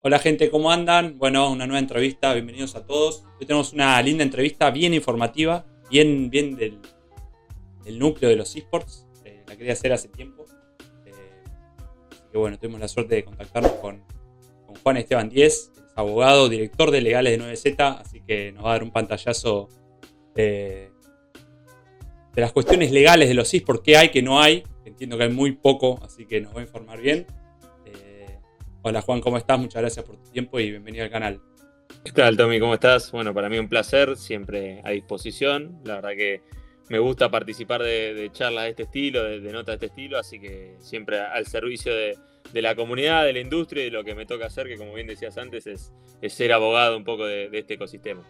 Hola gente, ¿cómo andan? Bueno, una nueva entrevista, bienvenidos a todos. Hoy tenemos una linda entrevista, bien informativa, bien del núcleo de los esports. La quería hacer hace tiempo. Así que bueno, tuvimos la suerte de contactarnos con Juan Esteban Díez, que es abogado, director de legales de 9Z, así que nos va a dar un pantallazo de las cuestiones legales de los esports, qué hay, qué no hay. Entiendo que hay muy poco, así que nos va a informar bien. Hola Juan, ¿cómo estás? Muchas gracias por tu tiempo y bienvenido al canal. ¿Qué tal, Tommy? ¿Cómo estás? Bueno, para mí un placer, siempre a disposición. La verdad que me gusta participar de charlas de este estilo, de notas de este estilo, así que siempre al servicio de la comunidad, de la industria y de lo que me toca hacer, que como bien decías antes, es ser abogado un poco de este ecosistema.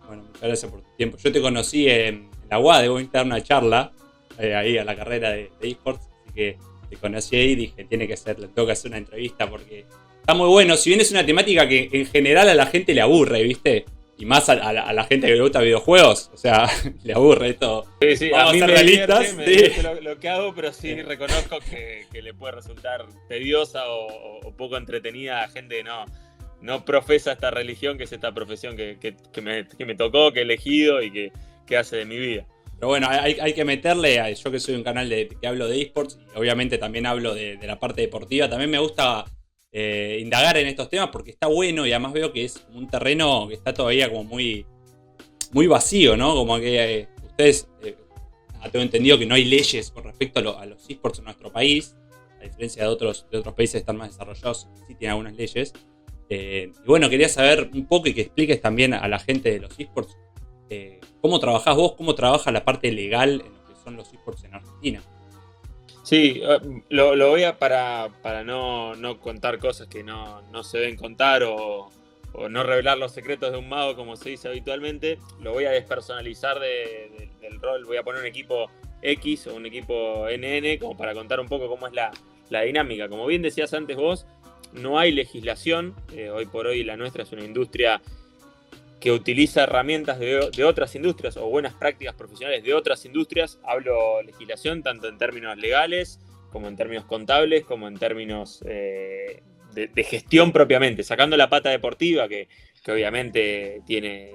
Bueno, muchas gracias por tu tiempo. Yo te conocí en la UAD, voy a dar una charla ahí a la carrera de esports, así que te conocí ahí y dije, le tengo que hacer una entrevista porque está muy bueno. Si bien es una temática que en general a la gente le aburre, ¿viste? Y más a la gente que le gusta videojuegos, o sea, le aburre esto. Sí, Vamos a mí a ser me realistas. divierte lo que hago, pero sí reconozco que le puede resultar tediosa o poco entretenida a gente que no profesa esta religión, que es esta profesión que me tocó, que he elegido y que hace de mi vida. Pero bueno, hay que meterle, yo que soy un canal que hablo de esports, y obviamente también hablo de la parte deportiva, también me gusta indagar en estos temas porque está bueno y además veo que es un terreno que está todavía como muy vacío, ¿no? Como que ustedes, tengo entendido que no hay leyes con respecto a los esports en nuestro país, a diferencia de otros países que están más desarrollados, sí tienen algunas leyes. Y bueno, quería saber un poco y que expliques también a la gente de los esports cómo trabajás vos, cómo trabaja la parte legal en lo que son los esports en Argentina. Sí, lo voy a para no contar cosas que no se deben contar o no revelar los secretos de un mago, como se dice habitualmente. Lo voy a despersonalizar del rol. Voy a poner un equipo X o un equipo NN como para contar un poco cómo es la dinámica. Como bien decías antes vos, no hay legislación. Hoy por hoy la nuestra es una industria que utiliza herramientas de otras industrias o buenas prácticas profesionales de otras industrias. Hablo legislación tanto en términos legales, como en términos contables, como en términos de gestión propiamente, sacando la pata deportiva que obviamente tiene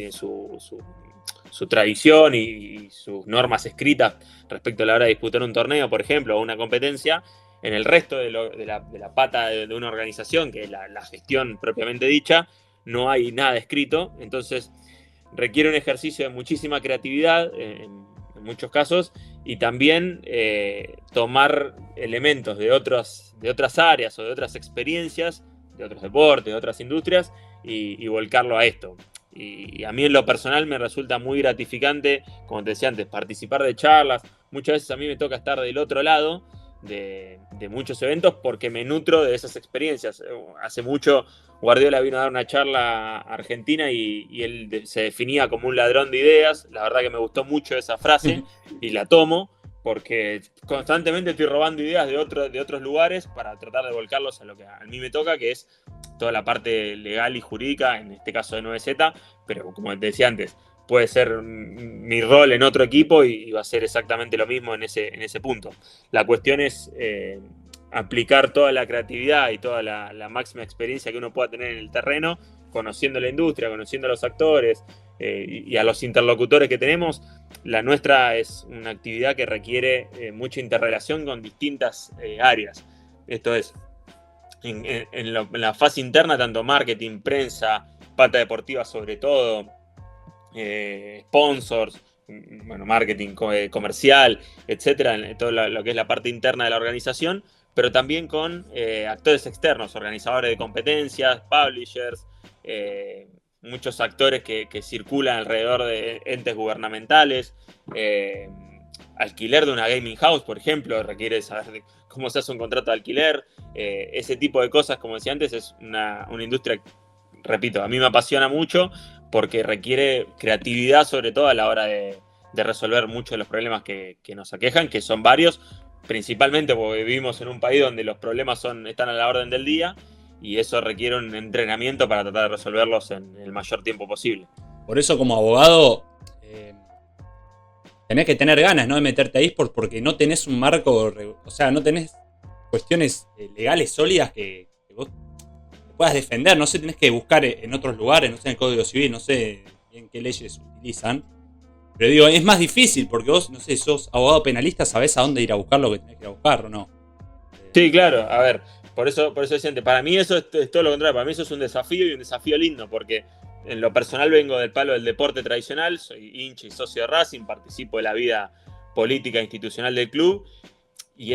su tradición y sus normas escritas respecto a la hora de disputar un torneo, por ejemplo, o una competencia. En el resto de la pata de una organización, que es la gestión propiamente dicha, no hay nada escrito, entonces requiere un ejercicio de muchísima creatividad en muchos casos y también tomar elementos de otras áreas o de otras experiencias, de otros deportes, de otras industrias y volcarlo a esto. Y a mí en lo personal me resulta muy gratificante, como te decía antes, participar de charlas. Muchas veces a mí me toca estar del otro lado de muchos eventos porque me nutro de esas experiencias. Hace mucho Guardiola vino a dar una charla a Argentina y él se definía como un ladrón de ideas. La verdad que me gustó mucho esa frase y la tomo porque constantemente estoy robando ideas de otros lugares para tratar de volcarlos a lo que a mí me toca, que es toda la parte legal y jurídica, en este caso de 9Z, pero como te decía antes, puede ser mi rol en otro equipo y va a ser exactamente lo mismo en ese punto. La cuestión es aplicar toda la creatividad y toda la máxima experiencia que uno pueda tener en el terreno, conociendo la industria, conociendo a los actores y a los interlocutores que tenemos. La nuestra es una actividad que requiere mucha interrelación con distintas áreas. Esto es, en la fase interna, tanto marketing, prensa, pata deportiva sobre todo, sponsors, bueno, marketing comercial, etcétera, en todo lo que es la parte interna de la organización, pero también con actores externos, organizadores de competencias, publishers, muchos actores que circulan alrededor de entes gubernamentales, alquiler de una gaming house, por ejemplo, requiere saber cómo se hace un contrato de alquiler, ese tipo de cosas, como decía antes, es una industria, repito, a mí me apasiona mucho porque requiere creatividad, sobre todo a la hora de resolver muchos de los problemas que nos aquejan, que son varios, principalmente porque vivimos en un país donde los problemas están a la orden del día y eso requiere un entrenamiento para tratar de resolverlos en el mayor tiempo posible. Por eso, como abogado, tenés que tener ganas, ¿no?, de meterte a esports porque no tenés un marco, o sea, no tenés cuestiones legales sólidas que vos puedas defender, no sé, tenés que buscar en otros lugares, no sé, en el Código Civil, no sé bien qué leyes utilizan. Pero digo, es más difícil porque vos, no sé, sos abogado penalista, sabés a dónde ir a buscar lo que tenés que ir a buscar, ¿o no? Sí, claro, a ver, por eso decía antes, para mí eso es todo lo contrario, para mí eso es un desafío y un desafío lindo, porque en lo personal vengo del palo del deporte tradicional, soy hincha y socio de Racing, participo de la vida política e institucional del club, y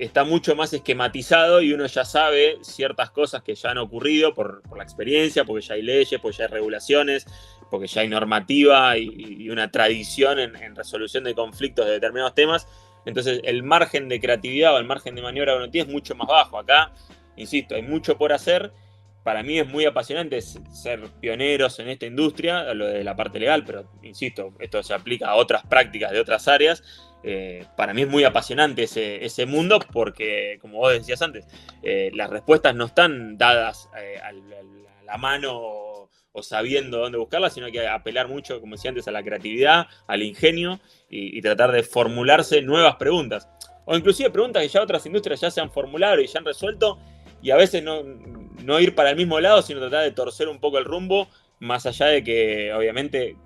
está mucho más esquematizado y uno ya sabe ciertas cosas que ya han ocurrido por la experiencia, porque ya hay leyes, porque ya hay regulaciones, porque ya hay normativa y una tradición en resolución de conflictos de determinados temas. Entonces el margen de creatividad o el margen de maniobra que uno tiene es mucho más bajo. Acá, insisto, hay mucho por hacer. Para mí es muy apasionante ser pioneros en esta industria, lo de la parte legal, pero insisto, esto se aplica a otras prácticas de otras áreas. Para mí es muy apasionante ese mundo porque, como vos decías antes, las respuestas no están dadas a la mano o sabiendo dónde buscarlas, sino que apelar mucho, como decía antes, a la creatividad, al ingenio y tratar de formularse nuevas preguntas. O inclusive preguntas que ya otras industrias ya se han formulado y ya han resuelto, y a veces no ir para el mismo lado, sino tratar de torcer un poco el rumbo, más allá de que obviamente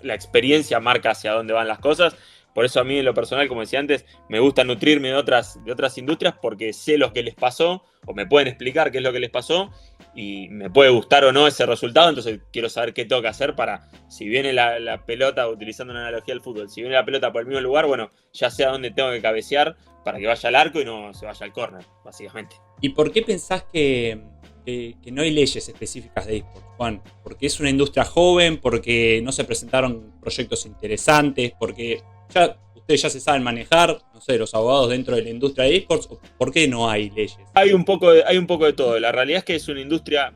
la experiencia marca hacia dónde van las cosas. Por eso a mí en lo personal, como decía antes, me gusta nutrirme de otras industrias porque sé lo que les pasó o me pueden explicar qué es lo que les pasó y me puede gustar o no ese resultado, entonces quiero saber qué tengo que hacer para, si viene la pelota, utilizando una analogía del fútbol, si viene la pelota por el mismo lugar, bueno, ya sé a dónde tengo que cabecear para que vaya al arco y no se vaya al córner, básicamente. ¿Y por qué pensás que no hay leyes específicas de eSports, Juan? ¿Porque es una industria joven? ¿Porque no se presentaron proyectos interesantes? ¿Porque ustedes ya se saben manejar, no sé, los abogados dentro de la industria de eSports? ¿Por qué no hay leyes? Hay un poco de todo. La realidad es que es una industria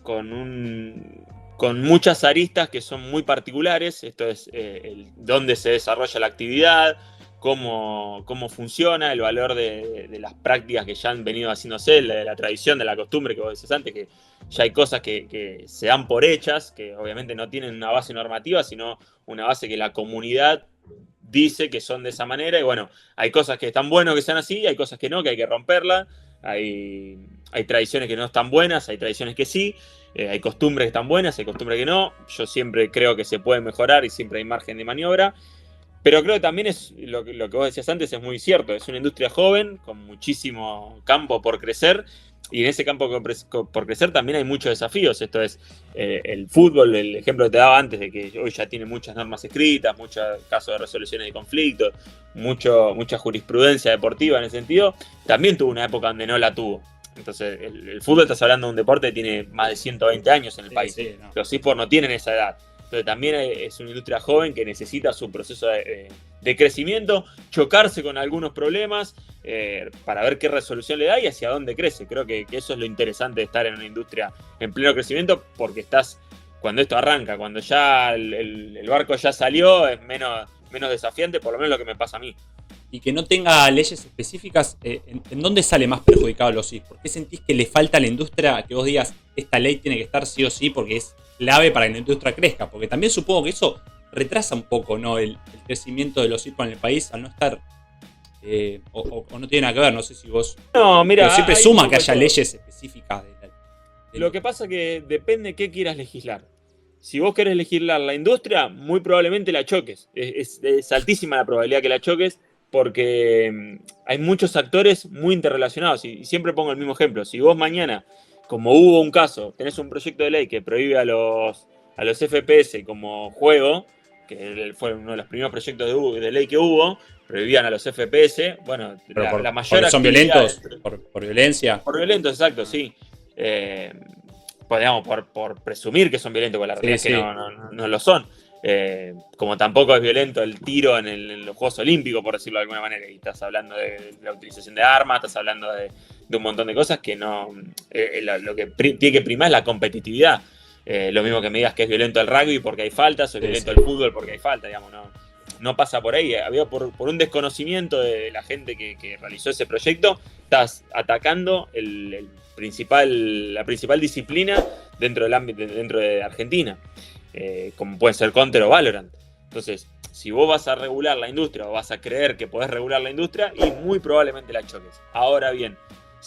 con muchas aristas que son muy particulares. Esto es dónde se desarrolla la actividad, cómo funciona, el valor de las prácticas que ya han venido haciéndose, de la tradición, de la costumbre que vos decís antes, que ya hay cosas que se dan por hechas, que obviamente no tienen una base normativa, sino una base que la comunidad dice que son de esa manera. Y bueno, hay cosas que están buenas que sean así, hay cosas que no, que hay que romperlas. Hay tradiciones que no están buenas, hay tradiciones que sí, hay costumbres que están buenas, hay costumbres que no. Yo siempre creo que se puede mejorar y siempre hay margen de maniobra. Pero creo que también es lo que vos decías antes, es muy cierto. Es una industria joven, con muchísimo campo por crecer. Y en ese campo por crecer también hay muchos desafíos. Esto es el fútbol, el ejemplo que te daba antes, de que hoy ya tiene muchas normas escritas, muchos casos de resoluciones de conflictos, mucha jurisprudencia deportiva en ese sentido. También tuvo una época donde no la tuvo. Entonces, el fútbol, estás hablando de un deporte que tiene más de 120 años en el país. Sí, no. Los eSports no tienen esa edad. Entonces también es una industria joven que necesita su proceso de crecimiento, chocarse con algunos problemas para ver qué resolución le da y hacia dónde crece. Creo que eso es lo interesante de estar en una industria en pleno crecimiento, porque estás, cuando esto arranca, cuando ya el barco ya salió, es menos desafiante, por lo menos lo que me pasa a mí. Y que no tenga leyes específicas, ¿en dónde sale más perjudicado los eSports? ¿Por qué sentís que le falta a la industria que vos digas, esta ley tiene que estar sí o sí porque es clave para que la industria crezca? Porque también supongo que eso retrasa un poco, ¿no?, el crecimiento de los eSports en el país al no estar, o no tiene nada que ver, no sé si vos... No, mira... Pero siempre suma que haya leyes específicas. Lo que pasa es que depende de qué quieras legislar. Si vos querés legislar la industria, muy probablemente la choques. Es altísima la probabilidad que la choques, porque hay muchos actores muy interrelacionados. Y siempre pongo el mismo ejemplo. Si vos mañana, como hubo un caso, tenés un proyecto de ley que prohíbe a los FPS como juego, que fue uno de los primeros proyectos de ley que hubo, prohibían a los FPS, bueno, la mayor actividad... ¿Son violentos? ¿Por violencia? Por violentos, exacto, sí. Digamos, por presumir que son violentos, porque la realidad es que no lo son. Como tampoco es violento el tiro en los Juegos Olímpicos, por decirlo de alguna manera. Y estás hablando de la utilización de armas, estás hablando de un montón de cosas que no... lo que tiene que primar es la competitividad. Lo mismo que me digas que es violento el rugby porque hay faltas, o es violento el fútbol porque hay falta, digamos, no pasa por ahí. Había por un desconocimiento de la gente que realizó ese proyecto, estás atacando la principal disciplina dentro del ámbito, dentro de Argentina. Como pueden ser Counter o Valorant. Entonces, si vos vas a regular la industria o vas a creer que podés regular la industria, y muy probablemente la choques. Ahora bien,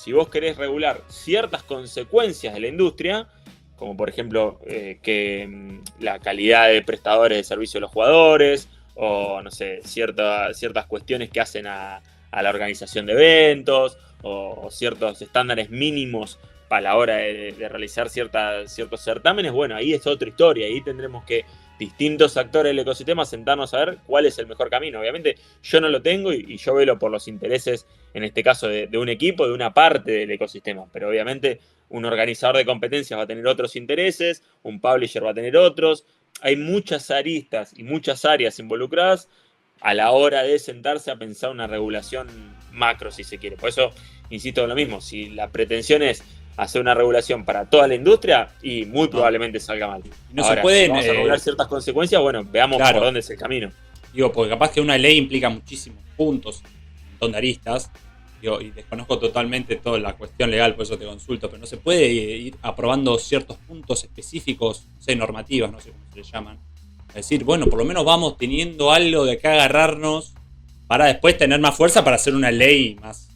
si vos querés regular ciertas consecuencias de la industria, como por ejemplo que la calidad de prestadores de servicio de los jugadores, o no sé, ciertas cuestiones que hacen a la organización de eventos, o ciertos estándares mínimos para la hora de realizar ciertos certámenes, bueno, ahí es otra historia, ahí tendremos que distintos actores del ecosistema sentarnos a ver cuál es el mejor camino. Obviamente yo no lo tengo y yo velo por los intereses, en este caso de un equipo, de una parte del ecosistema, pero obviamente un organizador de competencias va a tener otros intereses, un publisher va a tener otros, hay muchas aristas y muchas áreas involucradas a la hora de sentarse a pensar una regulación macro, si se quiere. Por eso, insisto en lo mismo, si la pretensión es hacer una regulación para toda la industria, y muy probablemente salga mal. No ahora, se pueden, si vamos a regular ciertas consecuencias, bueno, veamos por dónde es el camino. Digo, porque capaz que una ley implica muchísimos puntos, un montón de aristas, digo, y desconozco totalmente toda la cuestión legal, por eso te consulto, pero no se puede ir aprobando ciertos puntos específicos, no sé, normativas, no sé cómo se le llaman. Es decir, bueno, por lo menos vamos teniendo algo de qué agarrarnos para después tener más fuerza para hacer una ley más.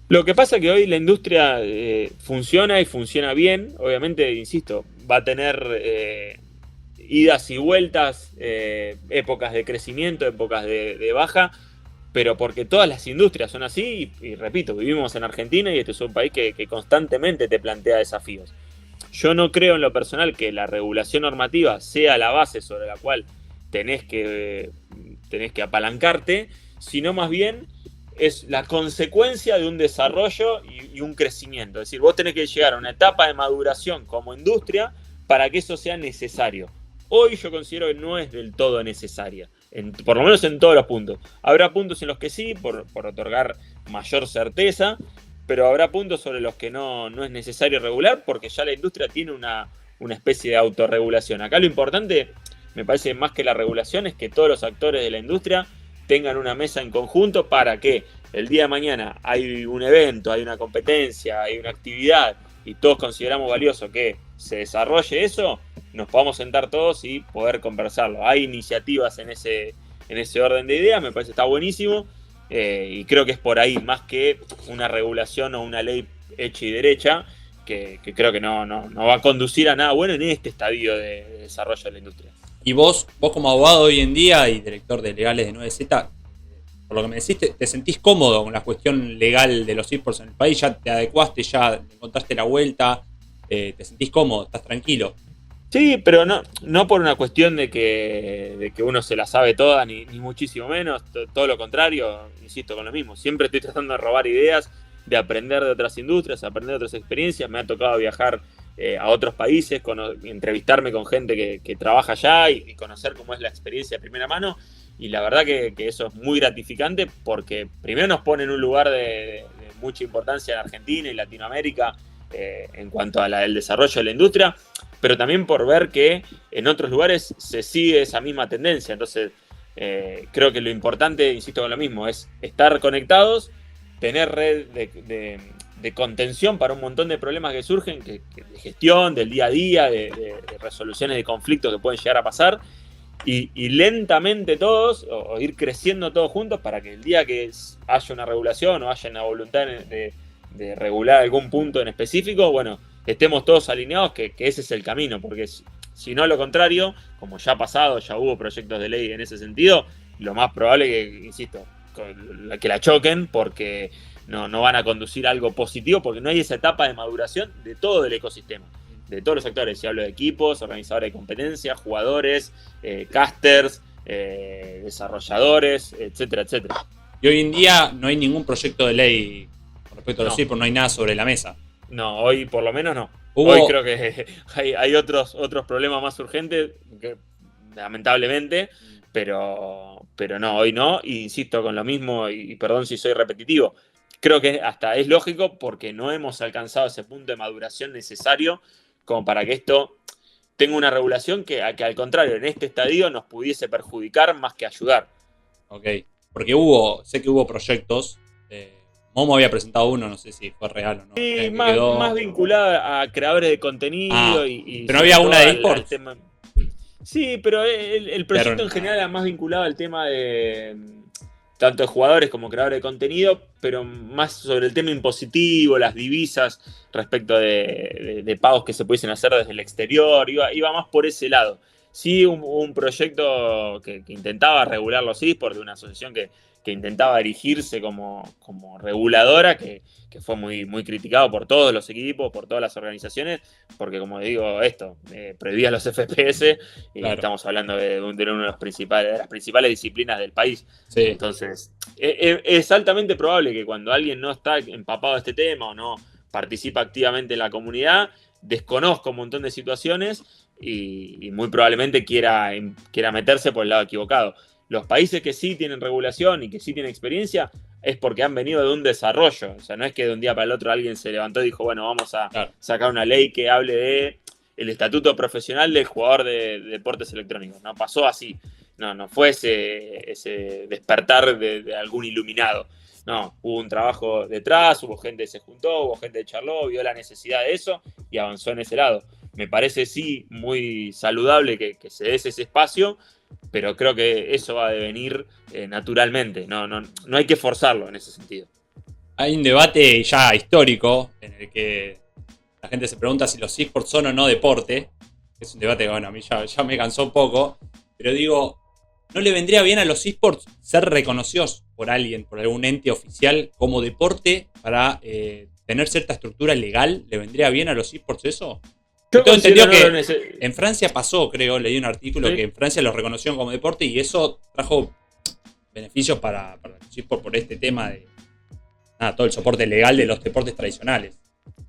Lo que pasa es que hoy la industria funciona y funciona bien. Obviamente, insisto, va a tener idas y vueltas, épocas de crecimiento, épocas de baja, pero porque todas las industrias son así, y repito, vivimos en Argentina y este es un país que constantemente te plantea desafíos. Yo no creo en lo personal que la regulación normativa sea la base sobre la cual tenés que apalancarte, sino más bien es la consecuencia de un desarrollo y un crecimiento. Es decir, vos tenés que llegar a una etapa de maduración como industria para que eso sea necesario. Hoy yo considero que no es del todo necesaria, por lo menos en todos los puntos. Habrá puntos en los que sí, por otorgar mayor certeza, pero habrá puntos sobre los que no es necesario regular porque ya la industria tiene una especie de autorregulación. Acá lo importante, me parece más que la regulación, es que todos los actores de la industria tengan una mesa en conjunto para que el día de mañana hay un evento, hay una competencia, hay una actividad y todos consideramos valioso que se desarrolle eso, nos podamos sentar todos y poder conversarlo. Hay iniciativas en ese orden de ideas, me parece que está buenísimo, y creo que es por ahí más que una regulación o una ley hecha y derecha que creo que no va a conducir a nada bueno en este estadio de desarrollo de la industria. Y vos como abogado hoy en día y director de legales de 9Z, por lo que me decís, ¿te sentís cómodo con la cuestión legal de los esports en el país? ¿Ya te adecuaste, ya encontraste la vuelta? ¿Te sentís cómodo? ¿Estás tranquilo? Sí, pero no por una cuestión de que uno se la sabe toda, ni muchísimo menos. Todo lo contrario, insisto con lo mismo. Siempre estoy tratando de robar ideas, de aprender de otras industrias, aprender de otras experiencias. Me ha tocado viajar a otros países, entrevistarme con gente que trabaja allá y conocer cómo es la experiencia de primera mano. Y la verdad que eso es muy gratificante porque primero nos pone en un lugar de mucha importancia en Argentina y Latinoamérica en cuanto al desarrollo de la industria, pero también por ver que en otros lugares se sigue esa misma tendencia. Entonces, creo que lo importante, insisto con lo mismo, es estar conectados, tener red de contención para un montón de problemas que surgen, de gestión, del día a día, de resoluciones de conflictos que pueden llegar a pasar, y lentamente todos, o ir creciendo todos juntos para que el día que haya una regulación o haya una voluntad de regular algún punto en específico, bueno, estemos todos alineados, que ese es el camino, porque si no, lo contrario, como ya ha pasado, ya hubo proyectos de ley en ese sentido, lo más probable que, insisto, que la choquen porque no van a conducir a algo positivo, porque no hay esa etapa de maduración de todo el ecosistema, de todos los actores. Si hablo de equipos, organizadores de competencias, jugadores, casters, desarrolladores, etcétera, etcétera. Y hoy en día no hay ningún proyecto de ley con respecto a los esports, no hay nada sobre la mesa. No, hoy por lo menos no. Hoy creo que hay otros problemas más urgentes, lamentablemente, pero no, hoy no. Y insisto con lo mismo, y perdón si soy repetitivo, creo que hasta es lógico porque no hemos alcanzado ese punto de maduración necesario como para que esto tenga una regulación que al contrario, en este estadio nos pudiese perjudicar más que ayudar. Ok, porque sé que hubo proyectos. Momo había presentado uno, no sé si fue real o no. Sí, más vinculada a creadores de contenido. Pero no había una de esports. Sí, pero el proyecto en general era más vinculado al tema de tanto de jugadores como creadores de contenido, pero más sobre el tema impositivo, las divisas respecto de pagos que se pudiesen hacer desde el exterior, iba más por ese lado. Sí, un proyecto que intentaba regular los eSports, de una asociación que intentaba erigirse como reguladora, que fue muy criticado por todos los equipos, por todas las organizaciones, porque como digo, prohibía los FPS, y Claro. estamos hablando de uno de las principales disciplinas del país. Sí. Entonces, es altamente probable que cuando alguien no está empapado de este tema o no participa activamente en la comunidad, desconozca un montón de situaciones y muy probablemente quiera meterse por el lado equivocado. Los países que sí tienen regulación y que sí tienen experiencia es porque han venido de un desarrollo. O sea, no es que de un día para el otro alguien se levantó y dijo, bueno, vamos a sacar una ley que hable de el estatuto profesional del jugador de deportes electrónicos. No pasó así. No fue ese despertar de algún iluminado. No, hubo un trabajo detrás, hubo gente que se juntó, hubo gente que charló, vio la necesidad de eso y avanzó en ese lado. Me parece sí muy saludable que se dé ese espacio, pero creo que eso va a devenir naturalmente. No hay que forzarlo en ese sentido. Hay un debate ya histórico en el que la gente se pregunta si los eSports son o no deporte. Es un debate que, bueno, a mí ya me cansó un poco. Pero digo, ¿no le vendría bien a los eSports ser reconocidos por alguien, por algún ente oficial como deporte para tener cierta estructura legal? ¿Le vendría bien a los eSports eso? Yo tengo entendido que en Francia pasó, creo, leí un artículo que en Francia los reconocieron como deporte y eso trajo beneficios para los eSports por este tema de todo el soporte legal de los deportes tradicionales.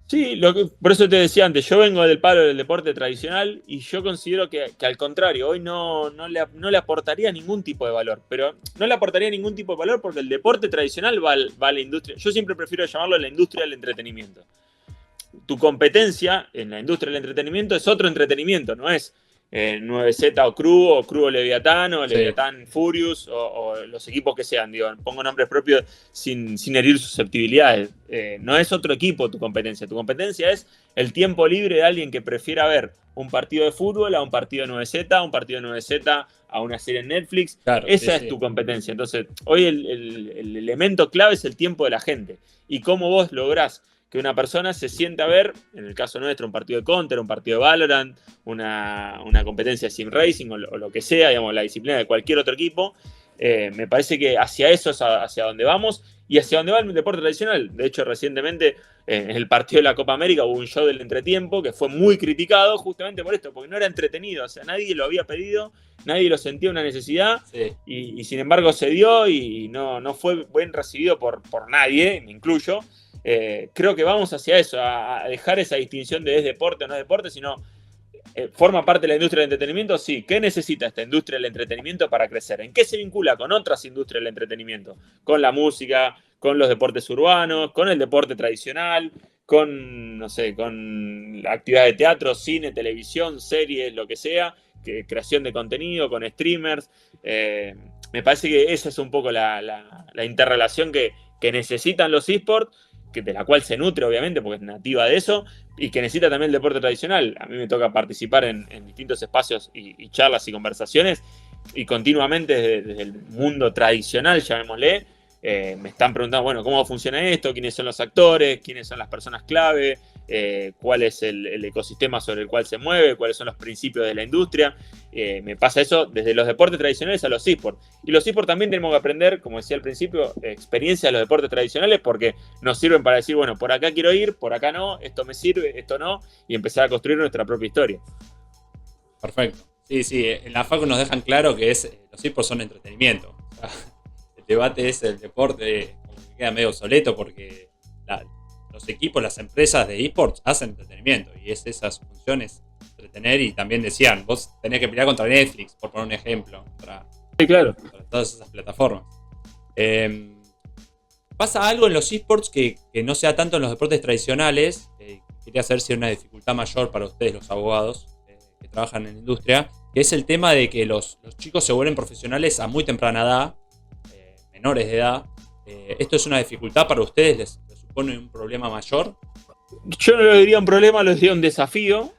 Sí, por eso te decía antes, yo vengo del palo del deporte tradicional y yo considero que al contrario, hoy no le aportaría ningún tipo de valor, pero no le aportaría ningún tipo de valor porque el deporte tradicional va a la industria. Yo siempre prefiero llamarlo la industria del entretenimiento. Tu competencia en la industria del entretenimiento es otro entretenimiento, no es 9Z o Crew o Leviatán o Leviatán Furious o los equipos que sean, digo, pongo nombres propios sin herir susceptibilidades. No es otro equipo tu competencia es el tiempo libre de alguien que prefiera ver un partido de fútbol a un partido de 9Z, un partido de 9Z a una serie en Netflix. Claro, esa es tu competencia. Entonces, hoy el elemento clave es el tiempo de la gente y cómo vos lográs que una persona se sienta a ver, en el caso nuestro, un partido de Counter, un partido de Valorant, una competencia de Sim Racing o lo que sea, digamos, la disciplina de cualquier otro equipo. Me parece que hacia eso es hacia donde vamos y hacia donde va el deporte tradicional. De hecho, recientemente en el partido de la Copa América hubo un show del entretiempo que fue muy criticado justamente por esto, porque no era entretenido. O sea, nadie lo había pedido, nadie lo sentía una necesidad y sin embargo se dio y no fue bien recibido por nadie, me incluyo. Creo que vamos hacia eso, a dejar esa distinción de es deporte o no es deporte, sino forma parte de la industria del entretenimiento. Sí, ¿qué necesita esta industria del entretenimiento para crecer? ¿En qué se vincula con otras industrias del entretenimiento? Con la música, con los deportes urbanos, con el deporte tradicional, con, no sé, con la actividad de teatro, cine, televisión, series, lo que sea, creación de contenido, con streamers. Me parece que esa es un poco la interrelación que necesitan los eSports, de la cual se nutre obviamente porque es nativa de eso y que necesita también el deporte tradicional. A mí me toca participar en distintos espacios y charlas y conversaciones y continuamente desde el mundo tradicional, llamémosle, me están preguntando, bueno, ¿cómo funciona esto? ¿Quiénes son los actores? ¿Quiénes son las personas clave? ¿Cuál es el ecosistema sobre el cual se mueve? ¿Cuáles son los principios de la industria? Me pasa eso desde los deportes tradicionales a los eSports. Y los eSports también tenemos que aprender, como decía al principio, experiencia de los deportes tradicionales porque nos sirven para decir, bueno, por acá quiero ir, por acá no, esto me sirve, esto no, y empezar a construir nuestra propia historia. Perfecto. Sí, en la facu nos dejan claro que los eSports son entretenimiento. O sea, el debate es el deporte, como que queda medio obsoleto porque los equipos, las empresas de eSports hacen entretenimiento y es esas funciones entretener y también decían, vos tenés que pelear contra Netflix, por poner un ejemplo, sí, claro, para todas esas plataformas. ¿Pasa algo en los eSports que no sea tanto en los deportes tradicionales? Quería saber si hay una dificultad mayor para ustedes, los abogados que trabajan en la industria, que es el tema de que los chicos se vuelven profesionales a muy temprana edad, menores de edad. ¿Esto es una dificultad para ustedes? ¿Les supone un problema mayor? Yo no lo diría un problema, lo diría un desafío.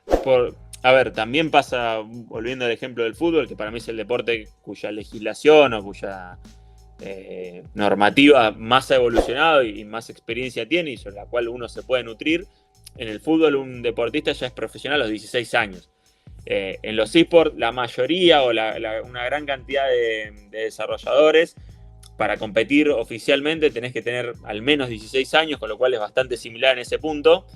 A ver, también pasa, volviendo al ejemplo del fútbol, que para mí es el deporte cuya legislación o cuya normativa más ha evolucionado y más experiencia tiene y sobre la cual uno se puede nutrir. En el fútbol un deportista ya es profesional a los 16 años. En los eSports la mayoría o una gran cantidad de desarrolladores, para competir oficialmente tenés que tener al menos 16 años, con lo cual es bastante similar en ese punto.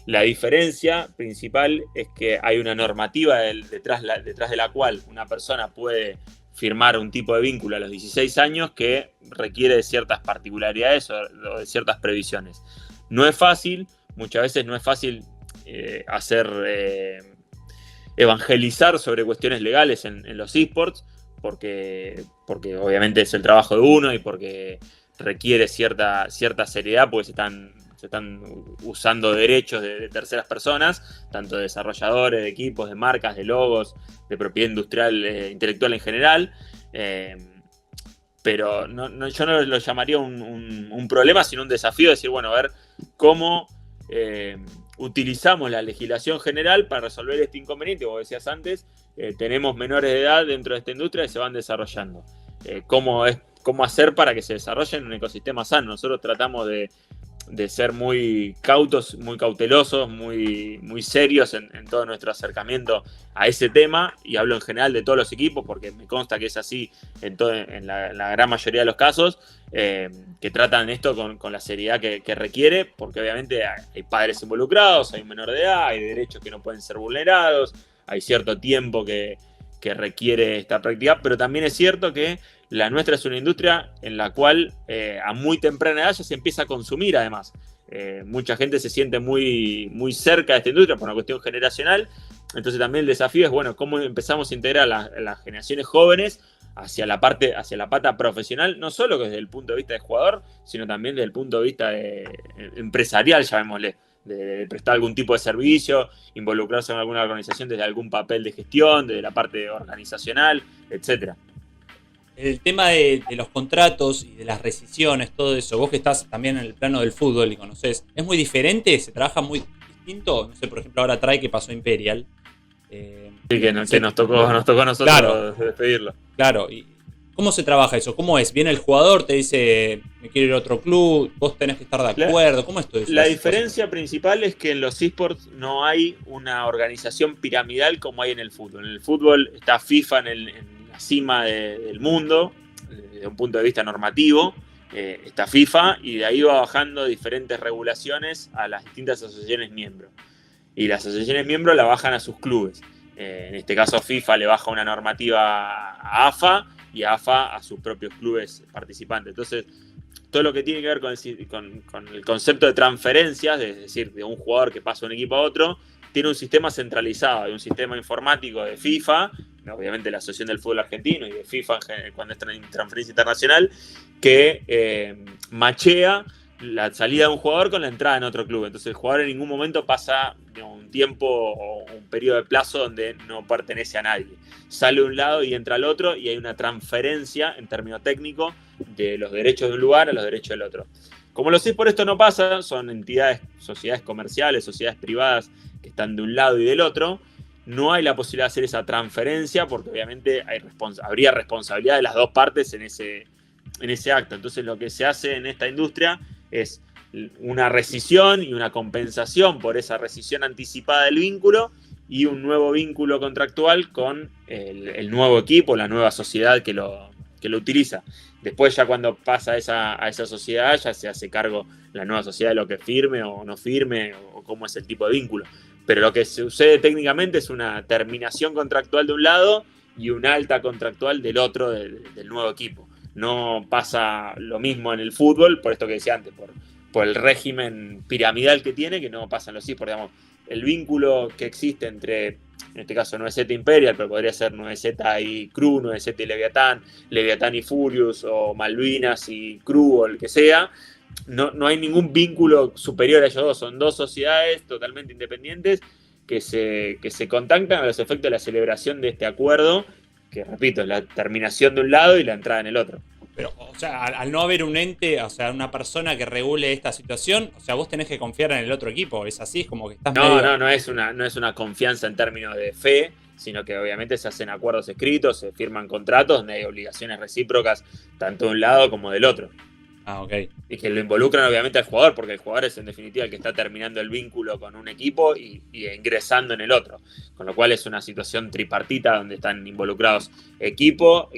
La diferencia principal es que hay una normativa detrás de la cual una persona puede firmar un tipo de vínculo a los 16 años que requiere de ciertas particularidades o de ciertas previsiones. No es fácil, muchas veces no es fácil evangelizar sobre cuestiones legales en los eSports, porque obviamente es el trabajo de uno y porque requiere cierta seriedad, porque se están usando derechos de terceras personas, tanto de desarrolladores, de equipos, de marcas, de logos, de propiedad industrial, intelectual en general. Pero yo no lo llamaría un problema, sino un desafío de decir, bueno, a ver cómo utilizamos la legislación general para resolver este inconveniente. Como decías antes, tenemos menores de edad dentro de esta industria que se van desarrollando. ¿Cómo hacer para que se desarrolle en un ecosistema sano? Nosotros tratamos de ser muy cautos, muy cautelosos, muy serios en todo nuestro acercamiento a ese tema, y hablo en general de todos los equipos porque me consta que es así en la gran mayoría de los casos, que tratan esto con la seriedad que requiere, porque obviamente hay padres involucrados, hay menor de edad, hay derechos que no pueden ser vulnerados, hay cierto tiempo que requiere esta práctica, pero también es cierto que la nuestra es una industria en la cual a muy temprana edad ya se empieza a consumir además. Mucha gente se siente muy cerca de esta industria por una cuestión generacional, entonces también el desafío es, bueno, cómo empezamos a integrar a las generaciones jóvenes hacia la pata profesional, no solo desde el punto de vista de jugador, sino también desde el punto de vista empresarial, llamémosle, de prestar algún tipo de servicio, involucrarse en alguna organización desde algún papel de gestión, desde la parte organizacional, etcétera. El tema de los contratos y de las rescisiones, todo eso, vos que estás también en el plano del fútbol y conocés, ¿es muy diferente? ¿Se trabaja muy distinto? No sé, por ejemplo, ahora trae que pasó Imperial. Sí, que nos tocó a nosotros, claro, despedirlo. Claro, ¿y cómo se trabaja eso? ¿Cómo es? Viene el jugador, te dice, me quiero ir a otro club, vos tenés que estar de acuerdo, ¿cómo es todo eso? La diferencia principal es que en los eSports no hay una organización piramidal como hay en el fútbol. En el fútbol está FIFA en la cima del mundo, desde un punto de vista normativo, está FIFA, y de ahí va bajando diferentes regulaciones a las distintas asociaciones miembros. Y las asociaciones miembros la bajan a sus clubes. En este caso FIFA le baja una normativa a AFA y AFA a sus propios clubes participantes. Entonces, todo lo que tiene que ver con el concepto de transferencias, es decir, de un jugador que pasa de un equipo a otro, tiene un sistema centralizado, hay un sistema informático de FIFA, obviamente la Asociación del Fútbol Argentino, y de FIFA cuando es transferencia internacional, que machea la salida de un jugador con la entrada en otro club. Entonces el jugador en ningún momento pasa un tiempo o un periodo de plazo donde no pertenece a nadie. Sale de un lado y entra al otro, y hay una transferencia en términos técnicos de los derechos de un lugar a los derechos del otro. Como los eSports esto no pasa, son entidades, sociedades comerciales, sociedades privadas que están de un lado y del otro, no hay la posibilidad de hacer esa transferencia porque obviamente habría responsabilidad de las dos partes en ese acto. Entonces lo que se hace en esta industria es una rescisión y una compensación por esa rescisión anticipada del vínculo y un nuevo vínculo contractual con el nuevo equipo, la nueva sociedad que lo utiliza. Después ya cuando pasa a esa sociedad ya se hace cargo la nueva sociedad de lo que firme o no firme o cómo es el tipo de vínculo. Pero lo que sucede técnicamente es una terminación contractual de un lado y una alta contractual del otro, del nuevo equipo. No pasa lo mismo en el fútbol, por esto que decía antes, por el régimen piramidal que tiene, que no pasa en los eSports. Digamos, el vínculo que existe entre, en este caso 9Z Imperial, pero podría ser 9Z y Crew, 9Z y Leviatán, Leviatán y Furious, o Malvinas y Crew, o el que sea, no hay ningún vínculo superior a ellos dos. Son dos sociedades totalmente independientes que se contactan a los efectos de la celebración de este acuerdo, que repito, es la terminación de un lado y la entrada en el otro. Pero, o sea, al no haber un ente, o sea, una persona que regule esta situación, o sea, vos tenés que confiar en el otro equipo, ¿es así? Es como que estás no es una confianza en términos de fe, sino que obviamente se hacen acuerdos escritos, se firman contratos donde hay obligaciones recíprocas tanto de un lado como del otro. Ah, ok. Y que lo involucran obviamente al jugador, porque el jugador es en definitiva el que está terminando el vínculo con un equipo y ingresando en el otro. Con lo cual es una situación tripartita donde están involucrados equipo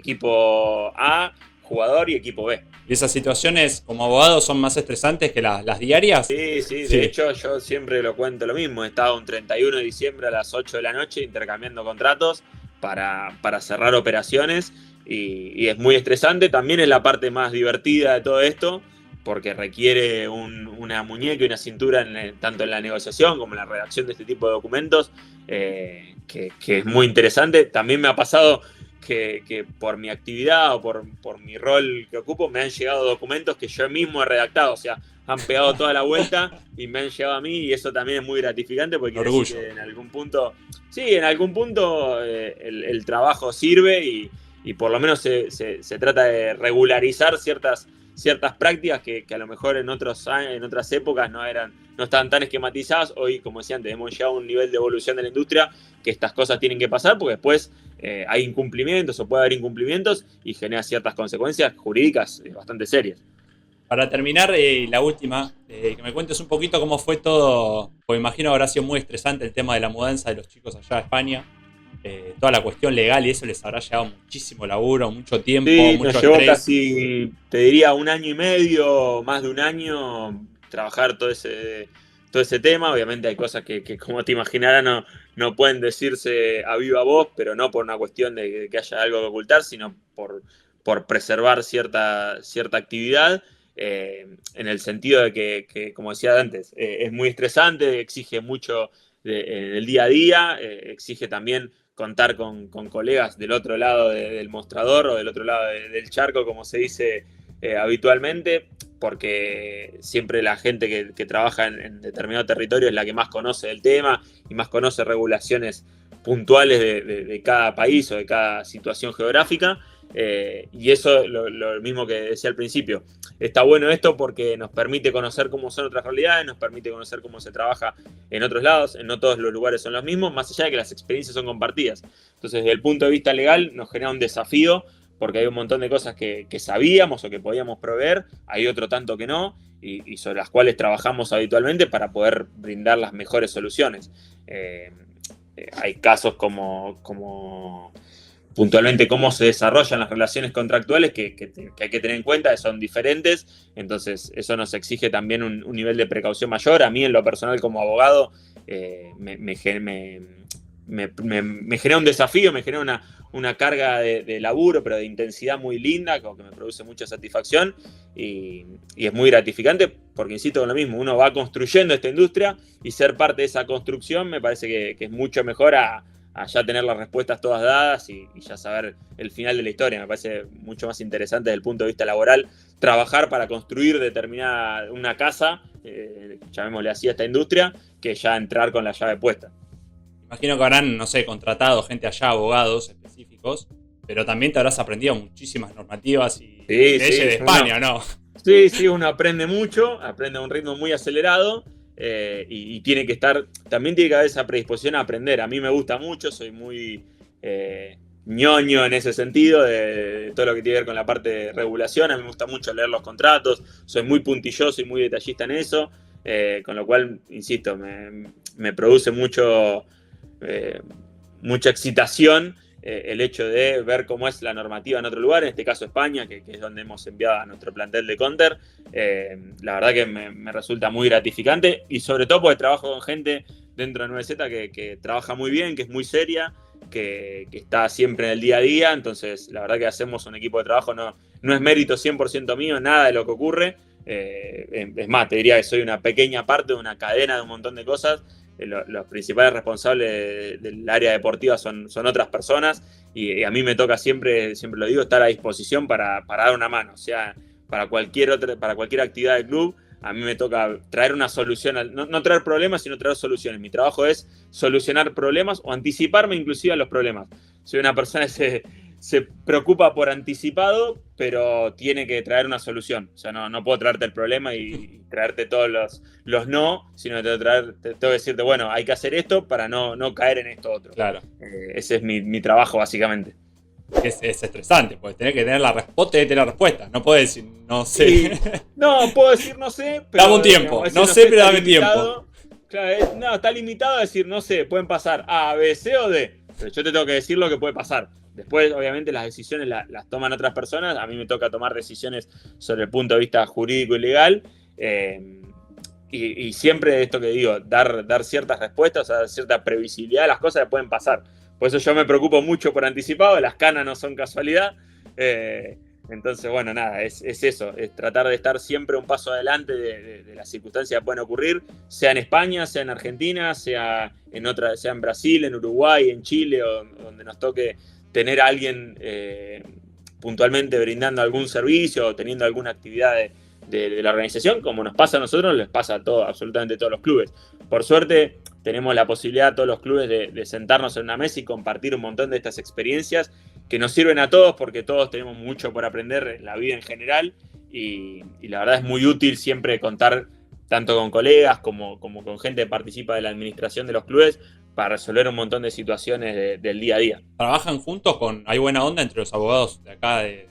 A, jugador y equipo B. ¿Y esas situaciones como abogado son más estresantes que las diarias? Sí, de hecho yo siempre lo cuento lo mismo. He estado un 31 de diciembre a las 8 de la noche intercambiando contratos para cerrar operaciones. Y es muy estresante, también es la parte más divertida de todo esto, porque requiere una muñeca y una cintura tanto en la negociación como en la redacción de este tipo de documentos, que es muy interesante. También me ha pasado que por mi actividad o por mi rol que ocupo me han llegado documentos que yo mismo he redactado, o sea, han pegado toda la vuelta y me han llegado a mí, y eso también es muy gratificante porque orgullo. en algún punto, el trabajo sirve y por lo menos se trata de regularizar ciertas prácticas que a lo mejor en otras épocas no estaban tan esquematizadas. Hoy, como decía antes, hemos llegado a un nivel de evolución de la industria que estas cosas tienen que pasar porque después hay incumplimientos o puede haber incumplimientos y genera ciertas consecuencias jurídicas bastante serias. Para terminar, la última, que me cuentes un poquito cómo fue todo, porque imagino habrá sido muy estresante el tema de la mudanza de los chicos allá a España. Toda la cuestión legal y eso les habrá llevado muchísimo laburo, mucho tiempo, sí, mucho nos llevó estrés. casi, te diría, 1 año y medio, más de 1 año, trabajar todo ese tema. Obviamente hay cosas que como te imaginarás, no pueden decirse a viva voz, pero no por una cuestión de que haya algo que ocultar, sino por preservar cierta actividad. En el sentido de que como decía antes, es muy estresante, exige mucho en el día a día, exige también contar con colegas del otro lado del mostrador o del otro lado del charco, como se dice habitualmente, porque siempre la gente que trabaja en determinado territorio es la que más conoce del tema y más conoce regulaciones puntuales de cada país o de cada situación geográfica. Y eso, lo mismo que decía al principio, está bueno esto porque nos permite conocer cómo son otras realidades, nos permite conocer cómo se trabaja en otros lados, no todos los lugares son los mismos, más allá de que las experiencias son compartidas. Entonces, desde el punto de vista legal, nos genera un desafío porque hay un montón de cosas que sabíamos o que podíamos proveer, hay otro tanto que no, y sobre las cuales trabajamos habitualmente para poder brindar las mejores soluciones. Hay casos como puntualmente cómo se desarrollan las relaciones contractuales que hay que tener en cuenta, que son diferentes, entonces eso nos exige también un nivel de precaución mayor. A mí en lo personal como abogado me genera un desafío, me genera una carga de laburo, pero de intensidad muy linda, como que me produce mucha satisfacción y es muy gratificante porque, insisto con lo mismo, uno va construyendo esta industria y ser parte de esa construcción me parece que es mucho mejor a ya tener las respuestas todas dadas y ya saber el final de la historia. Me parece mucho más interesante desde el punto de vista laboral trabajar para construir una casa, llamémosle así a esta industria, que ya entrar con la llave puesta. Imagino que habrán, no sé, contratado gente allá, abogados específicos, pero también te habrás aprendido muchísimas normativas y leyes de España, ¿no? Sí, uno aprende mucho, aprende a un ritmo muy acelerado. Y tiene que también tiene que haber esa predisposición a aprender. A mí me gusta mucho, soy muy ñoño en ese sentido, de todo lo que tiene que ver con la parte de regulación. A mí me gusta mucho leer los contratos, soy muy puntilloso y muy detallista en eso, con lo cual, insisto, me produce mucha excitación el hecho de ver cómo es la normativa en otro lugar, en este caso España, que es donde hemos enviado a nuestro plantel de Counter. La verdad que me resulta muy gratificante y sobre todo porque trabajo con gente dentro de 9Z que trabaja muy bien, que es muy seria, que está siempre en el día a día. Entonces la verdad que hacemos un equipo de trabajo, no es mérito 100% mío, nada de lo que ocurre. Es más, te diría que soy una pequeña parte de una cadena de un montón de cosas. Los principales responsables del área deportiva son otras personas y a mí me toca siempre lo digo, estar a disposición para dar una mano. O sea, para cualquier actividad del club, a mí me toca traer una solución, no traer problemas, sino traer soluciones. Mi trabajo es solucionar problemas o anticiparme inclusive a los problemas. Soy una persona, ese se preocupa por anticipado, pero tiene que traer una solución. O sea, no puedo traerte el problema y traerte todos los no, sino que tengo que decirte, bueno, hay que hacer esto para no caer en esto otro. Claro. Ese es mi trabajo, básicamente. Es estresante, porque tenés que tener la respuesta. No puedes decir, no sé. Sí. No, puedo decir no sé, pero... Dame un tiempo. Digamos, No sé, pero dame limitado. tiempo. Claro, no, está limitado a decir, no sé, pueden pasar A, B, C o D. Pero yo te tengo que decir lo que puede pasar. Después, obviamente, las decisiones las toman otras personas. A mí me toca tomar decisiones sobre el punto de vista jurídico y legal. Y siempre esto que digo, dar ciertas respuestas, o sea, cierta previsibilidad de las cosas que pueden pasar. Por eso yo me preocupo mucho por anticipado. Las canas no son casualidad. Entonces, bueno, nada, es eso, es tratar de estar siempre un paso adelante de las circunstancias que pueden ocurrir, sea en España, sea en Argentina, sea en Brasil, en Uruguay, en Chile, o donde nos toque tener a alguien puntualmente brindando algún servicio o teniendo alguna actividad de la organización, como nos pasa a nosotros, les pasa a absolutamente todos los clubes. Por suerte, tenemos la posibilidad, todos los clubes, de sentarnos en una mesa y compartir un montón de estas experiencias que nos sirven a todos, porque todos tenemos mucho por aprender en la vida en general, y la verdad es muy útil siempre contar tanto con colegas como con gente que participa de la administración de los clubes para resolver un montón de situaciones del día a día. ¿Trabajan juntos? ¿Hay buena onda entre los abogados de acá, de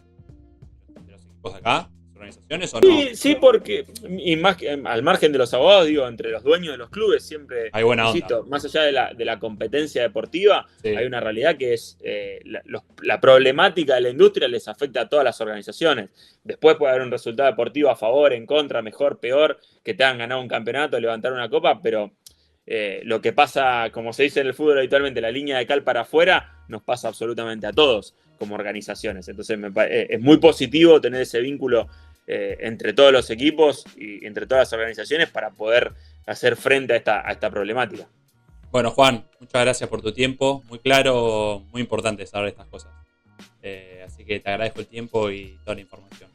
los equipos de acá? ¿Organizaciones o no? Sí, porque y más que, al margen de los abogados, digo, entre los dueños de los clubes siempre, hay buena insisto, onda. más allá de la competencia deportiva, Sí. hay una realidad que es la problemática de la industria les afecta a todas las organizaciones. Después puede haber un resultado deportivo a favor, en contra, mejor, peor, que te han ganado un campeonato, levantar una copa, pero lo que pasa, como se dice en el fútbol habitualmente, la línea de cal para afuera, nos pasa absolutamente a todos como organizaciones. Entonces es muy positivo tener ese vínculo entre todos los equipos y entre todas las organizaciones para poder hacer frente a esta problemática. Bueno, Juan, muchas gracias por tu tiempo. Muy claro, muy importante saber estas cosas. Así que te agradezco el tiempo y toda la información.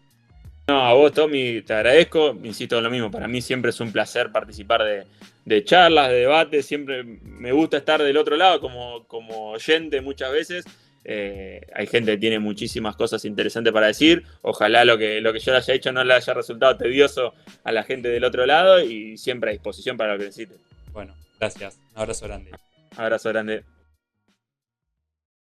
No, a vos, Tommy, te agradezco. Insisto en lo mismo, para mí siempre es un placer participar de charlas, de debates. Siempre me gusta estar del otro lado como oyente muchas veces. Hay gente que tiene muchísimas cosas interesantes para decir. Ojalá lo que yo le haya hecho no le haya resultado tedioso a la gente del otro lado, y siempre a disposición para lo que necesiten. Bueno, gracias. Un abrazo grande. Abrazo grande.